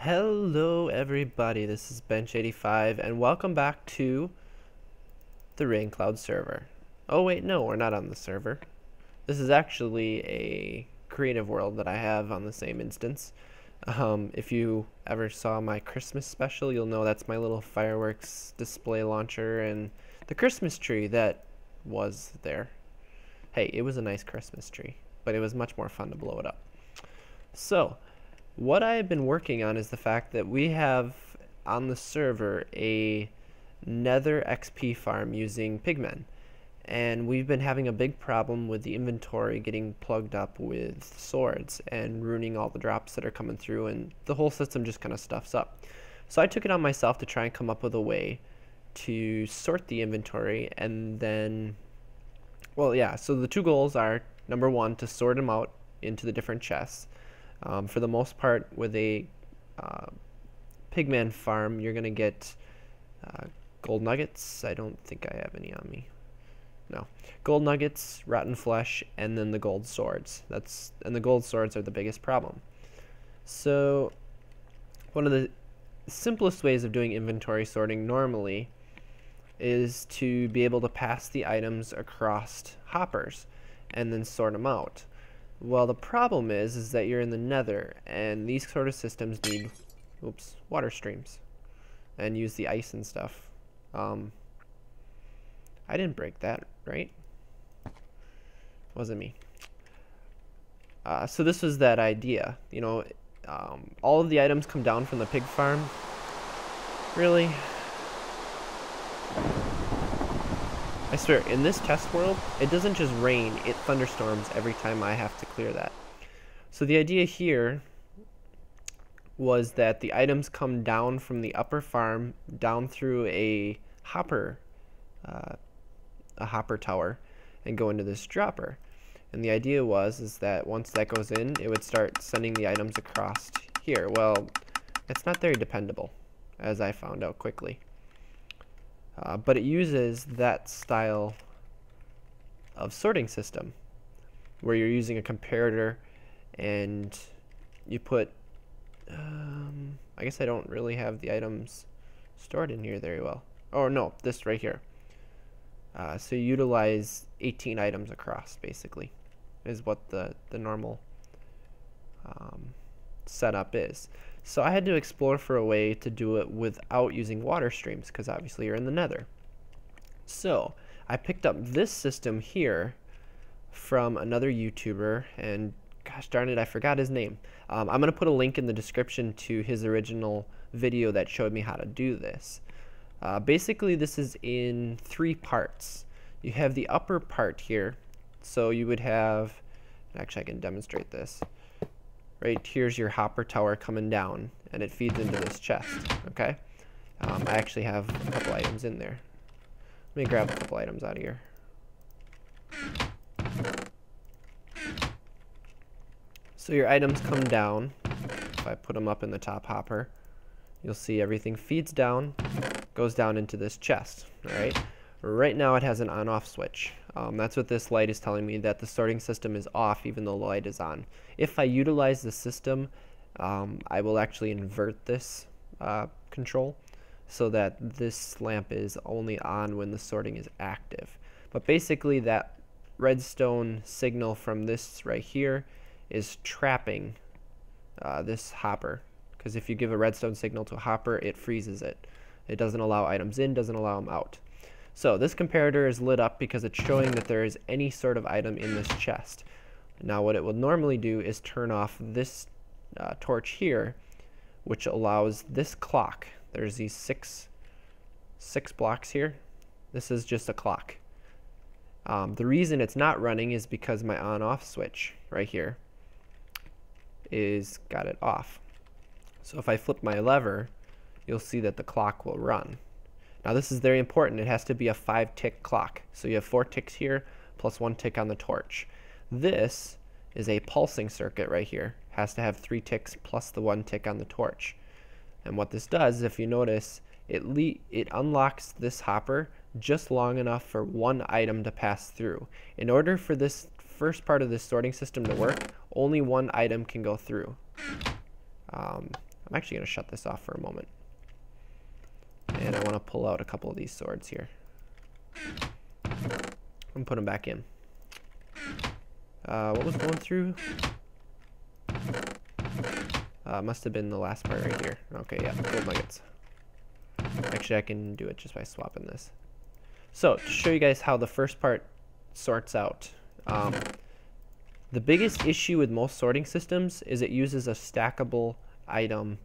Hello everybody, this is Bench85 and welcome back to the Raincloud server. Oh wait, no, we're not on the server. This is actually a creative world that I have on the same instance. If you ever saw my Christmas special, you'll know that's my little fireworks display launcher and the Christmas tree that was there. Hey, it was a nice Christmas tree, but it was much more fun to blow it up. So, what I have been working on is the fact that we have on the server a Nether XP farm using pigmen, and we've been having a big problem with the inventory getting plugged up with swords and ruining all the drops that are coming through, and the whole system just kind of stuffs up. So I took it on myself to try and come up with a way to sort the inventory, and then, well, yeah, so the two goals are, number one, to sort them out into the different chests. For the most part, with a pigman farm, you're going to get gold nuggets. I don't think I have any on me. No. Gold nuggets, rotten flesh, and then the gold swords. And the gold swords are the biggest problem. So, one of the simplest ways of doing inventory sorting normally is to be able to pass the items across hoppers and then sort them out. Well, the problem is that you're in the Nether, and these sort of systems need, water streams, and use the ice and stuff. I didn't break that, right? Wasn't me. So this was that idea, you know. All of the items come down from the pig farm. Really? I swear, in this test world, it doesn't just rain, it thunderstorms every time I have to clear that. So the idea here was that the items come down from the upper farm, down through a hopper tower, and go into this dropper. And the idea is that once that goes in, it would start sending the items across here. Well, it's not very dependable, as I found out quickly. But it uses that style of sorting system where you're using a comparator and you put, I guess I don't really have the items stored in here very well. Oh no, this right here. So you utilize 18 items across, basically, is what the normal setup is. So I had to explore for a way to do it without using water streams, because obviously you're in the Nether. So I picked up this system here from another YouTuber, and gosh darn it, I forgot his name. I'm going to put a link in the description to his original video that showed me how to do this. Basically, this is in 3 parts. You have the upper part here, so you would have, actually I can demonstrate this. Right here's your hopper tower coming down, and it feeds into this chest. Okay, I actually have a couple items in there. Let me grab a couple items out of here. So your items come down. If I put them up in the top hopper, you'll see everything feeds down, goes down into this chest. All right. Right now it has an on-off switch. That's what this light is telling me, that the sorting system is off even though the light is on. If I utilize the system, I will actually invert this control so that this lamp is only on when the sorting is active. But basically that redstone signal from this right here is trapping this hopper, because if you give a redstone signal to a hopper, it freezes it. It doesn't allow items in, doesn't allow them out. So this comparator is lit up because it's showing that there is any sort of item in this chest. Now what it will normally do is turn off this torch here, which allows this clock. There's these six blocks here. This is just a clock. The reason it's not running is because my on-off switch right here is got it off. So if I flip my lever, you'll see that the clock will run. Now this is very important. It has to be a 5-tick clock. So you have 4 ticks here plus 1 tick on the torch. This is a pulsing circuit right here. Has to have 3 ticks plus the 1 tick on the torch. And what this does, if you notice, it unlocks this hopper just long enough for 1 item to pass through. In order for this first part of this sorting system to work, only 1 item can go through. I'm actually going to shut this off for a moment. And I want to pull out a couple of these swords here. And put them back in. What was going through? Must have been the last part right here. Okay, yeah, gold nuggets. Actually, I can do it just by swapping this. So, to show you guys how the first part sorts out. The biggest issue with most sorting systems is it uses a stackable item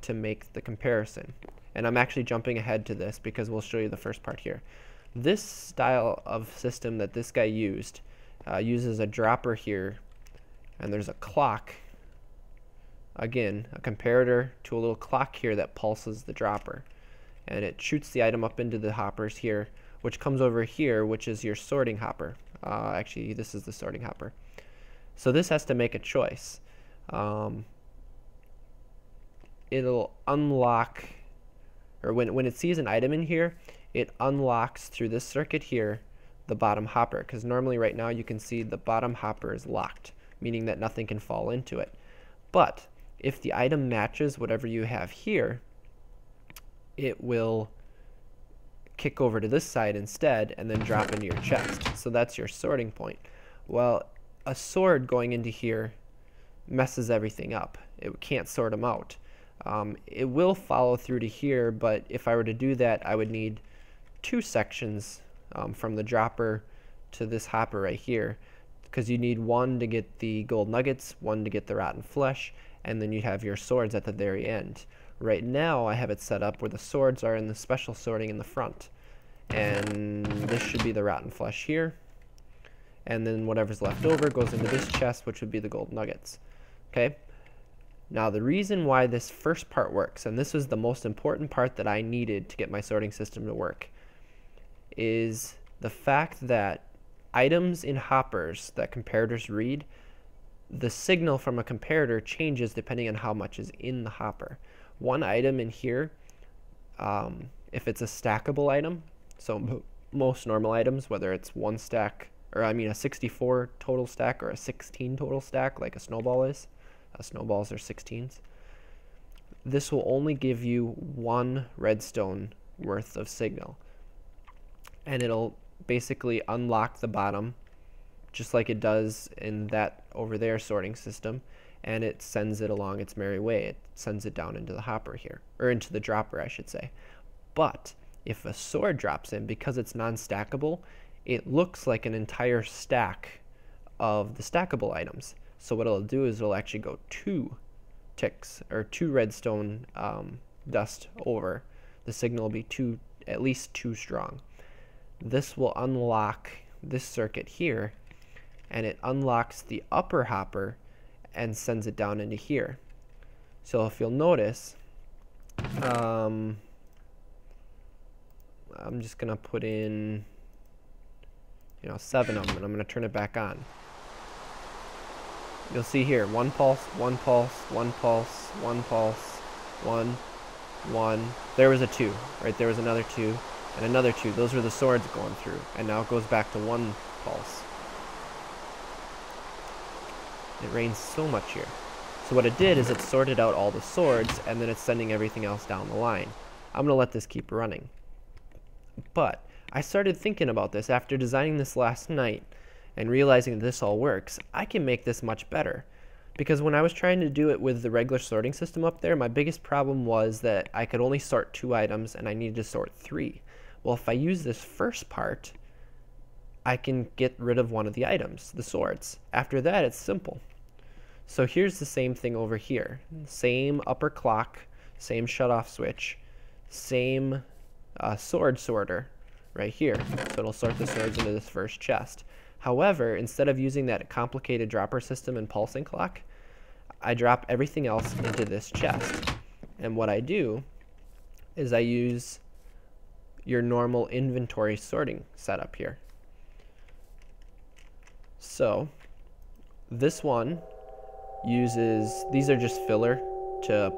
to make the comparison. And I'm actually jumping ahead to this because we'll show you the first part here. This style of system that this guy used uses a dropper here, and there's a clock. Again, a comparator to a little clock here that pulses the dropper. And it shoots the item up into the hoppers here, which comes over here, which is your sorting hopper. Actually, this is the sorting hopper. So this has to make a choice. It'll unlock, or when it sees an item in here, it unlocks through this circuit here the bottom hopper, because normally right now you can see the bottom hopper is locked, meaning that nothing can fall into it. But if the item matches whatever you have here, it will kick over to this side instead and then drop into your chest. So that's your sorting point. Well, a sword going into here messes everything up. It can't sort them out. It will follow through to here, but if I were to do that, I would need two sections from the dropper to this hopper right here, because you need one to get the gold nuggets, one to get the rotten flesh, and then you'd have your swords at the very end. Right now I have it set up where the swords are in the special sorting in the front, and this should be the rotten flesh here, and then whatever's left over goes into this chest, which would be the gold nuggets. Okay, now the reason why this first part works, and this was the most important part that I needed to get my sorting system to work, is the fact that items in hoppers that comparators read, the signal from a comparator changes depending on how much is in the hopper. One item in here, if it's a stackable item, so most normal items, whether it's one stack, or I mean a 64 total stack or a 16 total stack like a snowball is, snowballs are 16s, this will only give you one redstone worth of signal. And it'll basically unlock the bottom just like it does in that over there sorting system, and it sends it along its merry way. It sends it down into the hopper here, or into the dropper I should say. But if a sword drops in, because it's non-stackable, it looks like an entire stack of the stackable items. So what it'll do is it'll actually go 2 ticks or 2 redstone dust over. The signal will be at least 2 strong. This will unlock this circuit here, and it unlocks the upper hopper and sends it down into here. So if you'll notice, I'm just gonna put in 7 of them, and I'm gonna turn it back on. You'll see here 1 pulse, 1 pulse, 1 pulse, 1 pulse, 1, 1. There was a 2, right? There was another 2. And another 2. Those were the swords going through. And now it goes back to 1 pulse. It rains so much here. So what it did is it sorted out all the swords, and then it's sending everything else down the line. I'm going to let this keep running. But I started thinking about this after designing this last night and realizing that this all works. I can make this much better. Because when I was trying to do it with the regular sorting system up there, my biggest problem was that I could only sort 2 items and I needed to sort 3. Well, if I use this first part, I can get rid of one of the items, the swords. After that, it's simple. So here's the same thing over here. Same upper clock, same shut-off switch, same sword sorter right here. So it'll sort the swords into this first chest. However, instead of using that complicated dropper system and pulsing clock, I drop everything else into this chest. And what I do is I use your normal inventory sorting setup here. So this one uses, these are just filler to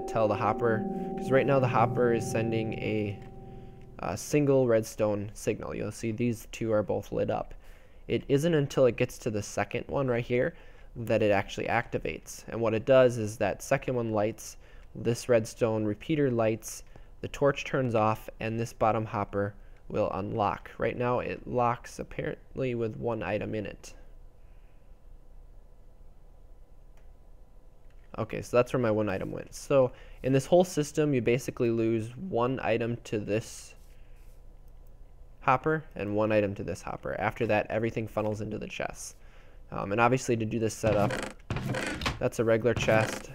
tell the hopper, because right now the hopper is sending a single redstone signal. You'll see these 2 are both lit up. It isn't until it gets to the second one right here that it actually activates. And what it does is that second one lights, this redstone repeater lights, the torch turns off, and this bottom hopper will unlock. Right now it locks apparently with one item in it. Okay, so that's where my one item went. So in this whole system, you basically lose one item to this hopper and one item to this hopper. After that, everything funnels into the chest. And obviously to do this setup, that's a regular chest,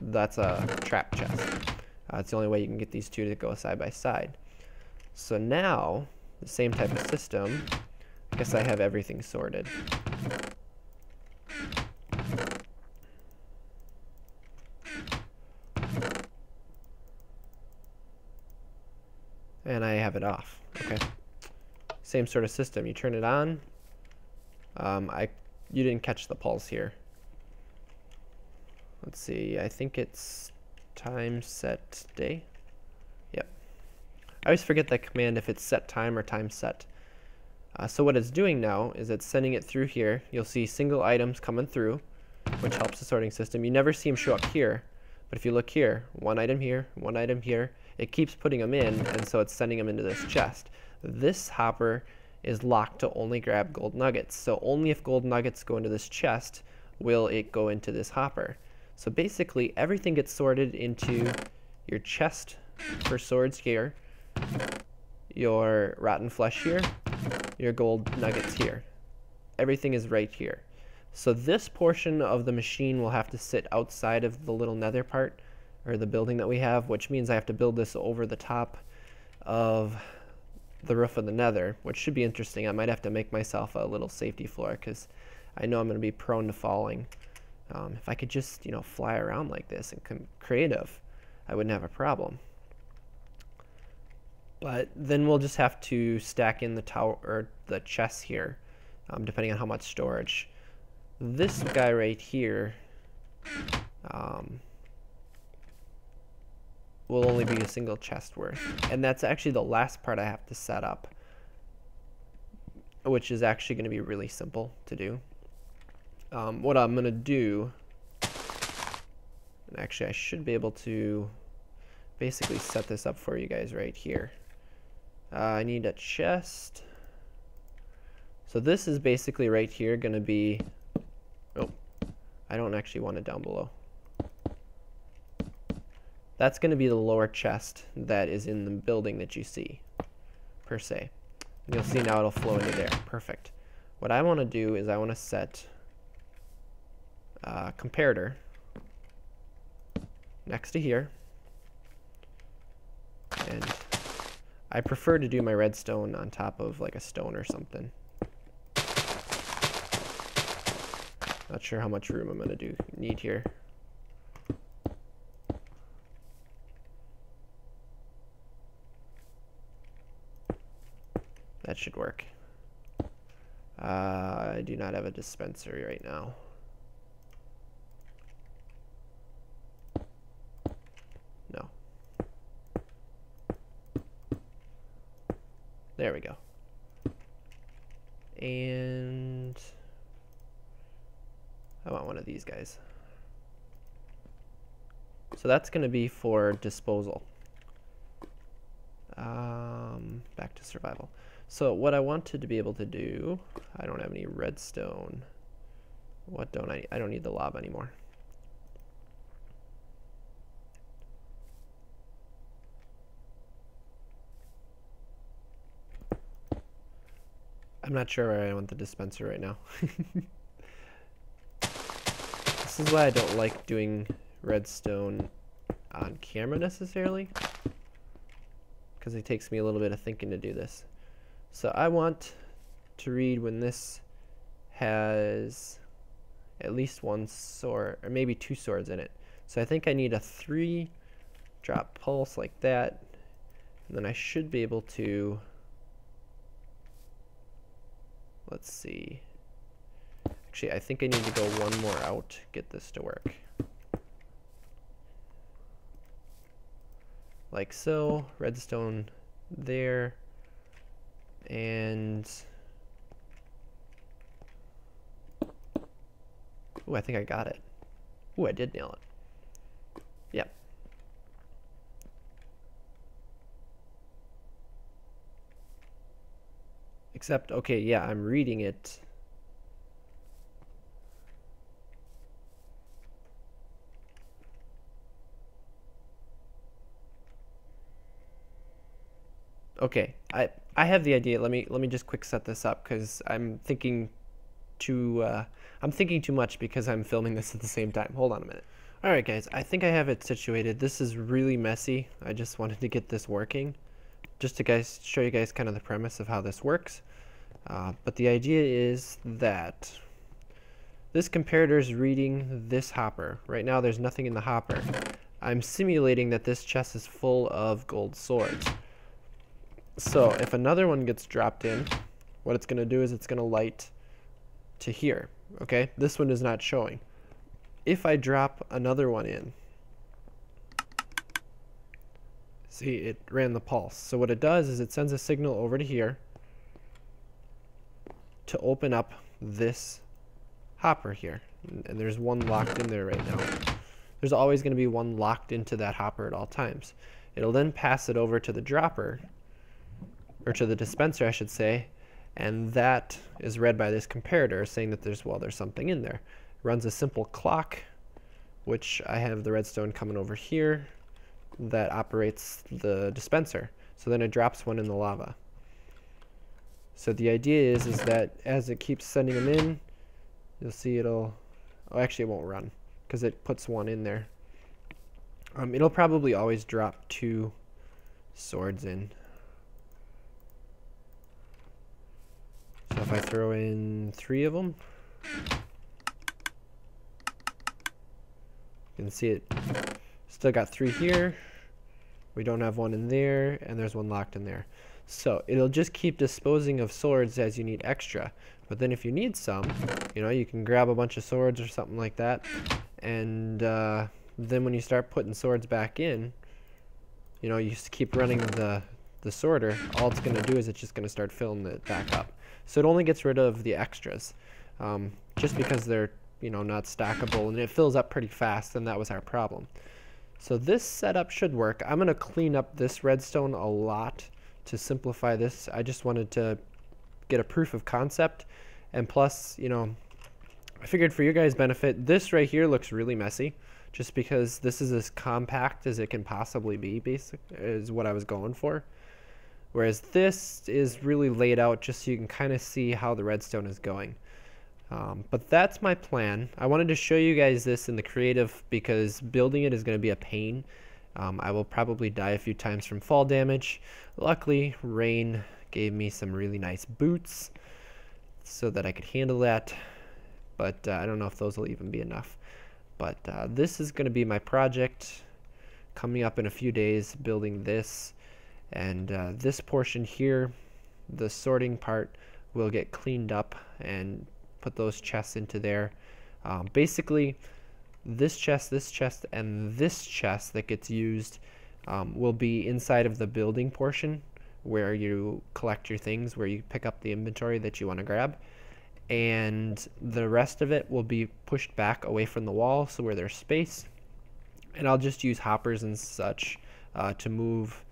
that's a trap chest. It's the only way you can get these two to go side by side. So now, the same type of system, I guess I have everything sorted. And I have it off. Okay. Same sort of system. You turn it on. You didn't catch the pulse here. Let's see. I think it's time set day. Yep. I always forget that command if it's set time or time set. So what it's doing now is it's sending it through here. You'll see single items coming through, which helps the sorting system. You never see them show up here, but if you look here, one item here, one item here, it keeps putting them in, and so it's sending them into this chest. This hopper is locked to only grab gold nuggets, so only if gold nuggets go into this chest will it go into this hopper. So basically everything gets sorted into your chest for swords here, your rotten flesh here, your gold nuggets here. Everything is right here. So this portion of the machine will have to sit outside of the little nether part, or the building that we have, which means I have to build this over the top of the roof of the nether, which should be interesting. I might have to make myself a little safety floor because I know I'm going to be prone to falling. If I could just, fly around like this and come creative, I wouldn't have a problem. But then we'll just have to stack in the tower or the chests here, depending on how much storage. This guy right here will only be a single chest worth, and that's actually the last part I have to set up, which is actually going to be really simple to do. What I'm going to do, and actually I should be able to basically set this up for you guys right here. I need a chest. So this is basically right here going to be, oh, I don't actually want it down below. That's going to be the lower chest that is in the building that you see, per se. And you'll see now it'll flow into there. Perfect. What I want to do is I want to set comparator next to here. And I prefer to do my redstone on top of like a stone or something. Not sure how much room I'm going to need here. That should work. I do not have a dispensary right now. No. There we go. And I want one of these guys. So that's going to be for disposal. Back to survival. So what I wanted to be able to do, I don't have any redstone. What don't I need? I don't need the lava anymore. I'm not sure where I want the dispenser right now. This is why I don't like doing redstone on camera necessarily, because it takes me a little bit of thinking to do this. So I want to read when this has at least one sword, or maybe two swords in it. So I think I need a 3-drop pulse like that, and then I should be able to, let's see. Actually, I think I need to go one more out to get this to work. Like so, redstone there, and ooh, I think I got it. Ooh, I did nail it. Yep. Except, okay, yeah, I'm reading it. Okay, I have the idea. Let me just quick set this up because I'm thinking too much because I'm filming this at the same time. Hold on a minute. All right, guys, I think I have it situated. This is really messy. I just wanted to get this working, just to show you guys kind of the premise of how this works. But the idea is that this comparator is reading this hopper. Right now, there's nothing in the hopper. I'm simulating that this chest is full of gold swords. So if another one gets dropped in, what it's going to do is it's going to light to here. Okay, this one is not showing. If I drop another one in, see, it ran the pulse. So what it does is it sends a signal over to here to open up this hopper here. And there's one locked in there right now. There's always going to be one locked into that hopper at all times. It'll then pass it over to the dropper, or to the dispenser, I should say, and that is read by this comparator saying that there's something in there. It runs a simple clock, which I have the redstone coming over here that operates the dispenser. So then it drops one in the lava. So the idea is that as it keeps sending them in, you'll see it'll, oh, actually it won't run because it puts one in there. It'll probably always drop 2 swords in. So if I throw in 3 of them, you can see it still got 3 here. We don't have one in there, and there's one locked in there. So it'll just keep disposing of swords as you need extra. But then if you need some, you can grab a bunch of swords or something like that. And then when you start putting swords back in, you just keep running the sorter. All it's going to do is it's just going to start filling it back up. So it only gets rid of the extras, just because they're, not stackable, and it fills up pretty fast, and that was our problem. So this setup should work. I'm going to clean up this redstone a lot to simplify this. I just wanted to get a proof of concept, and plus, I figured for your guys' benefit, this right here looks really messy, just because this is as compact as it can possibly be, basically, is what I was going for. Whereas this is really laid out just so you can kind of see how the redstone is going. But that's my plan. I wanted to show you guys this in the creative because building it is going to be a pain. I will probably die a few times from fall damage. Luckily, Rain gave me some really nice boots so that I could handle that. But I don't know if those will even be enough. But this is going to be my project coming up in a few days, building this. And this portion here, the sorting part, will get cleaned up and put those chests into there. Basically, this chest, and this chest that gets used will be inside of the building portion where you collect your things, where you pick up the inventory that you want to grab. And the rest of it will be pushed back away from the wall, so where there's space. And I'll just use hoppers and such to move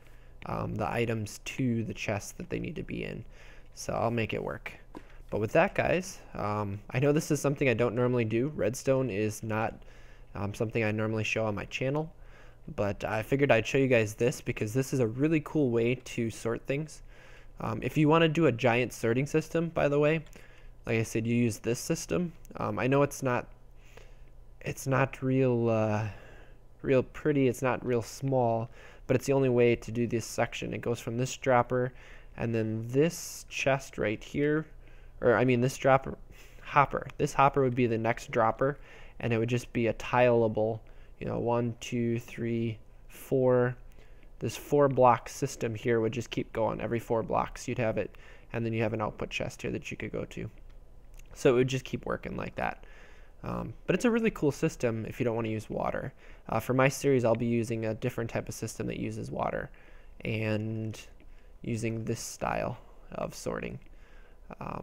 the items to the chests that they need to be in. So I'll make it work. But with that, guys, I know this is something I don't normally do. Redstone is not something I normally show on my channel, but I figured I'd show you guys this because this is a really cool way to sort things. If you want to do a giant sorting system, by the way, like I said, you use this system. I know it's not real pretty, it's not real small, but it's the only way to do this section. It goes from this dropper and then this chest right here, or I mean this hopper. This hopper would be the next dropper, and it would just be a tileable, 1, 2, 3, 4. This 4-block system here would just keep going. Every 4 blocks you'd have it, and then you have an output chest here that you could go to. So it would just keep working like that. But it's a really cool system if you don't want to use water. For my series, I'll be using a different type of system that uses water and using this style of sorting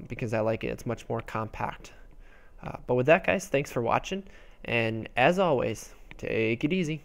because I like it. It's much more compact. But with that, guys, thanks for watching. And as always, take it easy.